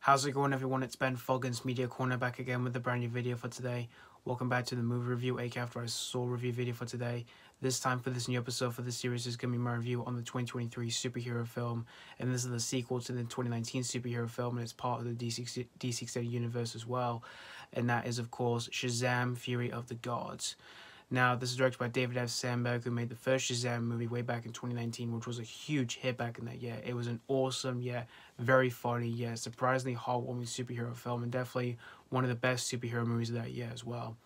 How's it going, everyone? It's Ben Foggins, Media Corner, back again with a brand new video for today. Welcome back to the movie review, aka After I Saw review video for today. This time for this new episode for this series is going to be my review on the 2023 superhero film, and this is the sequel to the 2019 superhero film, and it's part of the DC Extended Universe as well, and that is, of course, Shazam! Fury of the Gods. Now, this is directed by David F. Sandberg, who made the first Shazam movie way back in 2019, which was a huge hit back in that year. It was an awesome, very funny, surprisingly heartwarming superhero film, and definitely one of the best superhero movies of that year as well.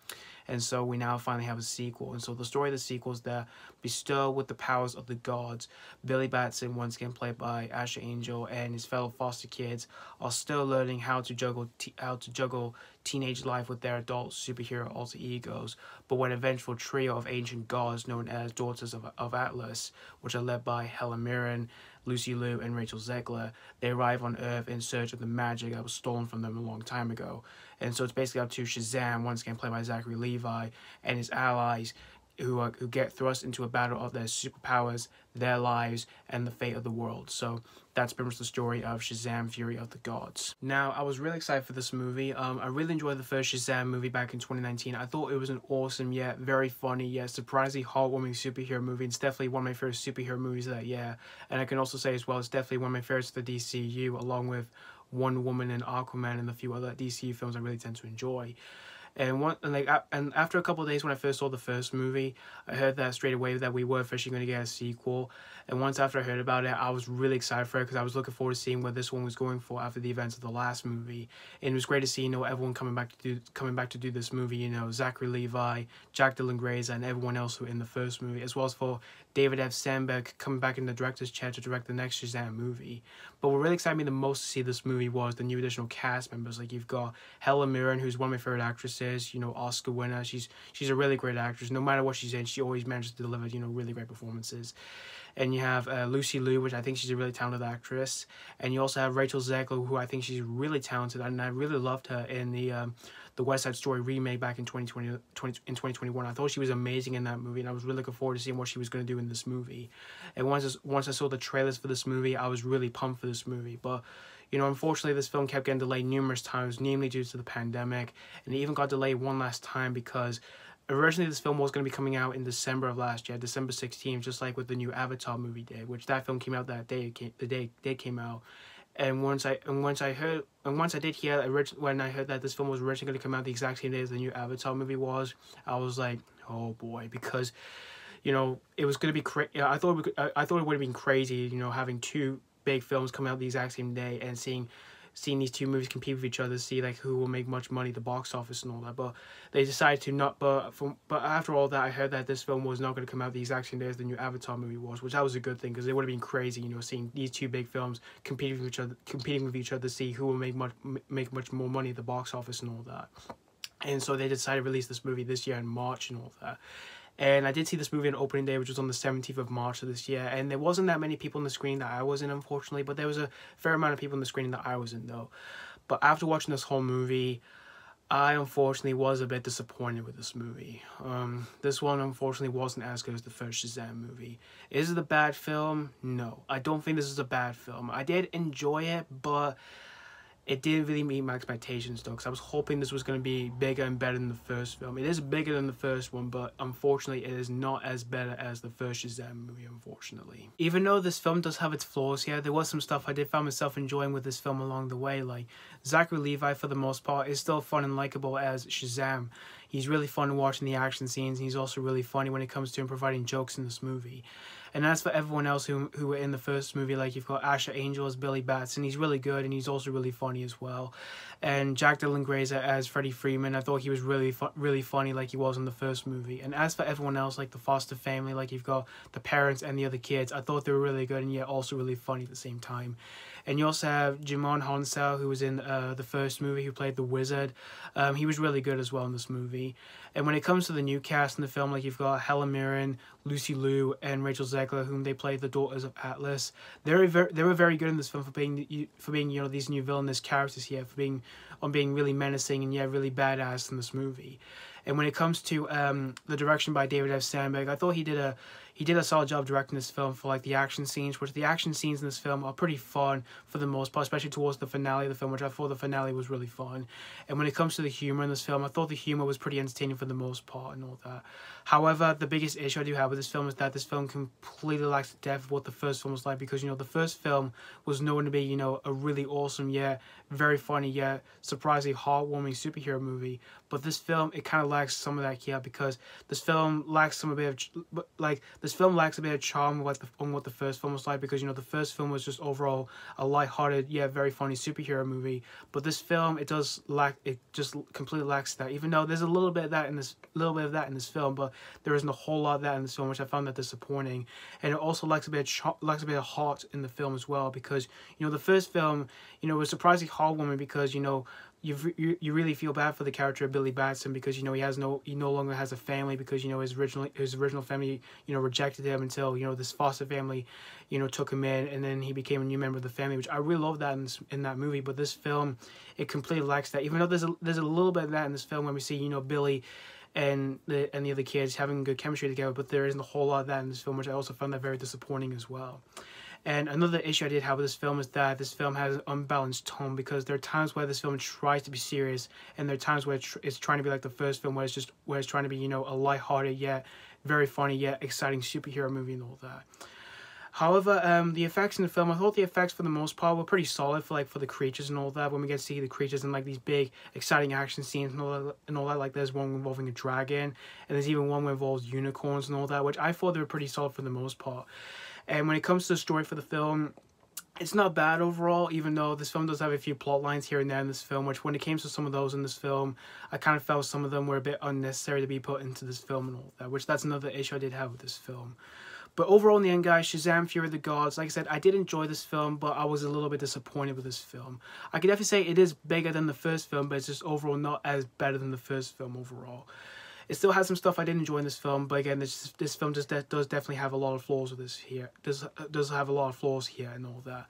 And so we now finally have a sequel. And so the story of the sequel is that, bestowed with the powers of the gods, Billy Batson, once again played by Asher Angel, and his fellow foster kids are still learning how to juggle teenage life with their adult superhero alter egos. But when an eventual trio of ancient gods known as Daughters of Atlas, which are led by Helen, Mirren, Lucy Liu, and Rachel Zegler, they arrive on Earth in search of the magic that was stolen from them a long time ago. And so it's basically up to Shazam, once again played by Zachery, Levi, and his allies who get thrust into a battle of their superpowers, their lives, and the fate of the world. So that's pretty much the story of Shazam! Fury of the Gods. Now, I was really excited for this movie. I really enjoyed the first Shazam movie back in 2019. I thought it was an awesome, very funny, surprisingly heartwarming superhero movie. It's definitely one of my favorite superhero movies of that year. And I can also say as well, it's definitely one of my favorites of the DCU, along with Wonder Woman and Aquaman and a few other DCU films I really tend to enjoy. And after a couple of days when I first saw the first movie, I heard that straight away that we were officially going to get a sequel. And once after I heard about it, I was really excited for it because I was looking forward to seeing what this one was going for after the events of the last movie. And it was great to see, everyone coming back to do this movie. Zachery, Levi, Jack Dylan Grazer, and everyone else who were in the first movie, as well as for David F. Sandberg coming back in the director's chair to direct the next Shazam movie. But what really excited me the most to see this movie was the new additional cast members. Like, you've got Helen Mirren, who's one of my favorite actresses, Oscar winner. She's a really great actress. No matter what she's in, she always manages to deliver, really great performances. And you have Lucy Liu, which I think she's a really talented actress. And you also have Rachel Zegler, who I think she's really talented, and I really loved her in the West Side Story remake back in 2021. I thought she was amazing in that movie, and I was really looking forward to seeing what she was going to do in this movie. And once I saw the trailers for this movie, I was really pumped for this movie. But unfortunately, this film kept getting delayed numerous times, namely due to the pandemic, and it even got delayed one last time because originally this film was going to be coming out in December of last year, December 16th, just like with the new Avatar movie did, which that film came out that day, the day they came out. And once I did hear when I heard that this film was originally going to come out the exact same day as the new Avatar movie was, I was like, oh boy, because it was going to be I thought it would have been crazy, having two big films come out the exact same day and seeing these two movies compete with each other, see who will make much money at the box office and all that. But they decided to not. But after all that, I heard that this film was not going to come out the exact same day as the new Avatar movie was, which that was a good thing because it would have been crazy, seeing these two big films competing with each other, to see who will make much more money at the box office and all that. And so they decided to release this movie this year in March and all that. And I did see this movie on opening day, which was on the 17th of March of this year. And there wasn't that many people in the screen that I was in, unfortunately. But there was a fair amount of people in the screen that I was in, though. But after watching this whole movie, I unfortunately was a bit disappointed with this movie. This one, unfortunately, wasn't as good as the first Shazam movie. Is it a bad film? No. I don't think this is a bad film. I did enjoy it, but it didn't really meet my expectations, though, because I was hoping this was going to be bigger and better than the first film. It is bigger than the first one, but unfortunately, it is not as better as the first Shazam movie, unfortunately. Even though this film does have its flaws here, there was some stuff I did find myself enjoying with this film along the way. Like, Zachery Levi, for the most part, is still fun and likable as Shazam. He's really fun watching the action scenes, and he's also really funny when it comes to him providing jokes in this movie. And as for everyone else who were in the first movie, like you've got Asher Angel as Billy Batson, he's really good and he's also really funny as well. And Jack Dylan Grazer as Freddie Freeman, I thought he was really funny like he was in the first movie. And as for everyone else, like the foster family, like you've got the parents and the other kids, I thought they were really good and yet also really funny at the same time. And you also have Djimon, Hounsou, who was in the first movie, who played the wizard. He was really good as well in this movie. And when it comes to the new cast in the film, like you've got Helen Mirren, Lucy Liu, and Rachel Zegler, whom they played the Daughters of Atlas. They were very good in this film for being these new villainous characters here, for being really menacing and really badass in this movie. And when it comes to the direction by David F. Sandberg, I thought he did he did a solid job directing this film for like the action scenes, which the action scenes in this film are pretty fun for the most part, especially towards the finale of the film, which I thought the finale was really fun. And when it comes to the humor in this film, I thought the humor was pretty entertaining for the most part and all that. However, the biggest issue I do have with this film is that this film completely lacks the depth of what the first film was like, because, you know, the first film was known to be, you know, a really awesome, yet very funny, yet surprisingly heartwarming superhero movie. But this film, it kind of lacks some of that here, because this film lacks some a bit of, like, this film lacks a bit of charm on what the first film was like, because, you know, the first film was just overall a lighthearted, yet very funny superhero movie. But this film, it just completely lacks that, even though there's a little bit of that in this film, but there isn't a whole lot of that in this film, which I found that disappointing. And it also lacks a bit of heart in the film as well, because, you know, the first film, you know, was surprisingly heartwarming, because, you know, you really feel bad for the character of Billy Batson, because, you know, he no longer has a family, because, you know, his original family, you know, rejected him until, you know, this foster family, you know, took him in, and then he became a new member of the family, which I really love that in that movie. But this film, it completely lacks that, even though there's a little bit of that in this film when we see, you know, Billy and the other kids having good chemistry together, but there isn't a whole lot of that in this film, which I also found that very disappointing as well. And another issue I did have with this film is that this film has an unbalanced tone, because there are times where this film tries to be serious, and there are times where it's trying to be like the first film, where it's trying to be, you know, a lighthearted yet very funny yet exciting superhero movie and all that. However, the effects in the film, I thought the effects for the most part were pretty solid for the creatures and all that. When we get to see the creatures in like these big exciting action scenes and all that, like there's one involving a dragon, and there's even one that involves unicorns and all that, which I thought they were pretty solid for the most part. And when it comes to the story for the film, it's not bad overall, even though this film does have a few plot lines here and there in this film, which when it came to some of those in this film, I kind of felt some of them were a bit unnecessary to be put into this film and all that, which that's another issue I did have with this film. But overall, in the end, guys, Shazam! Fury of the Gods, like I said, I did enjoy this film, but I was a little bit disappointed with this film. I could definitely say it is bigger than the first film, but it's just overall not as better than the first film overall. It still has some stuff I did enjoy in this film, but again, this film does definitely have a lot of flaws with this here. Does have a lot of flaws here and all that.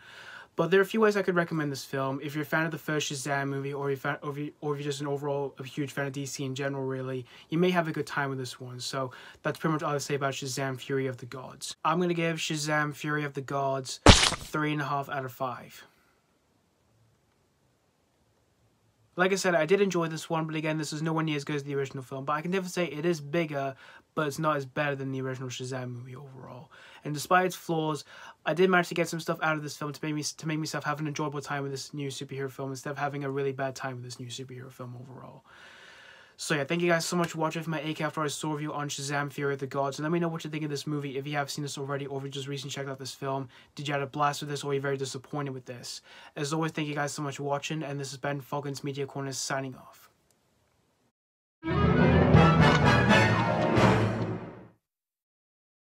But there are a few ways I could recommend this film. If you're a fan of the first Shazam movie, or if you're just a huge fan of DC in general, really, you may have a good time with this one. So that's pretty much all I say about Shazam! Fury of the Gods. I'm going to give Shazam! Fury of the Gods 3.5 out of 5. Like I said, I did enjoy this one, but again, this is nowhere near as good as the original film. But I can definitely say it is bigger, but it's not as better than the original Shazam movie overall. And despite its flaws, I did manage to get some stuff out of this film to make myself have an enjoyable time with this new superhero film, instead of having a really bad time with this new superhero film overall. So yeah, thank you guys so much for watching my AK After I Saw review on Shazam! Fury of the Gods. And let me know what you think of this movie, if you have seen this already, or if you just recently checked out this film. Did you have a blast with this, or are you very disappointed with this? As always, thank you guys so much for watching, and this has been Falcon's Media Corner signing off.